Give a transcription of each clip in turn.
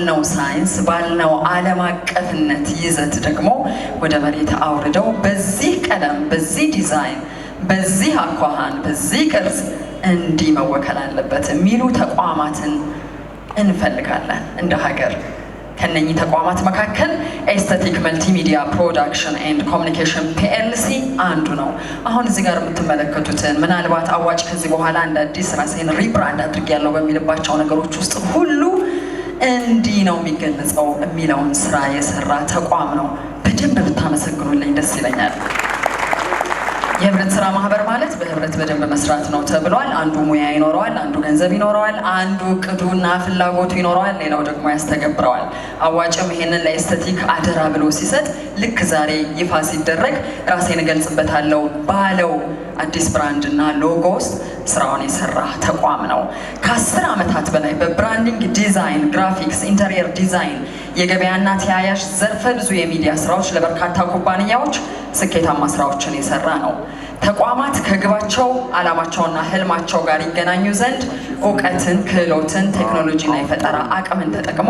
ባልነው ሳይንስ ባልነው ዓለም አቀፍነት ይዘት ደግሞ ወደ መሬት አውርደው በዚህ ቀለም በዚህ ዲዛይን በዚህ አኳኋን በዚህ ቅርጽ እንዲህ መወከል አለበት የሚሉ ተቋማትን እንፈልጋለን እንደ ሀገር። ከነኚህ ተቋማት መካከል ኤስቴቲክ መልቲሚዲያ ፕሮዳክሽን ኤንድ ኮሚኒኬሽን ፒኤልሲ አንዱ ነው። አሁን እዚህ ጋር የምትመለከቱትን ምናልባት አዋጭ ከዚህ በኋላ እንደ አዲስ ራሴን ሪብራንድ አድርጌያለሁ በሚልባቸው ነገሮች ውስጥ ሁሉ እንዲህ ነው የሚገለጸው የሚለውን ስራ የሰራ ተቋም ነው። በደንብ ብታመሰግኑልኝ ደስ ይለኛል። የህብረት ስራ ማህበር ማለት በህብረት በደንብ መስራት ነው ተብሏል። አንዱ ሙያ ይኖረዋል፣ አንዱ ገንዘብ ይኖረዋል፣ አንዱ እቅዱና ፍላጎቱ ይኖረዋል፣ ሌላው ደግሞ ያስተገብረዋል። አዋጭም ይሄንን ለኤስቴቲክ አደራ ብሎ ሲሰጥ ልክ ዛሬ ይፋ ሲደረግ ራሴን እገልጽበታለሁ ባለው አዲስ ብራንድ እና ሎጎ ውስጥ ስራውን የሰራ ተቋም ነው። ከ10 ዓመታት በላይ በብራንዲንግ ዲዛይን፣ ግራፊክስ፣ ኢንተሪየር ዲዛይን፣ የገበያና ተያያዥ ዘርፈ ብዙ የሚዲያ ስራዎች ለበርካታ ኩባንያዎች ስኬታማ ስራዎችን የሰራ ነው። ተቋማት ከግባቸው ዓላማቸውና ህልማቸው ጋር ይገናኙ ዘንድ እውቀትን፣ ክህሎትን፣ ቴክኖሎጂና የፈጠራ አቅምን ተጠቅሞ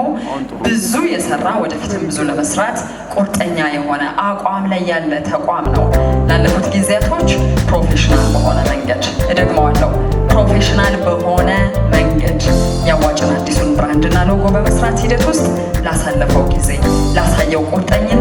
ብዙ የሰራ ወደፊትም ብዙ ለመስራት ቁርጠኛ የሆነ አቋም ላይ ያለ ተቋም ነው። ላለፉት ጊዜያቶች ፕሮፌሽናል በሆነ መንገድ እደግመዋለሁ፣ ፕሮፌሽናል በሆነ መንገድ የአዋጭን አዲሱን ብራንድና ሎጎ በመስራት ሂደት ውስጥ ላሳለፈው ጊዜ ላሳየው ቁርጠኝነት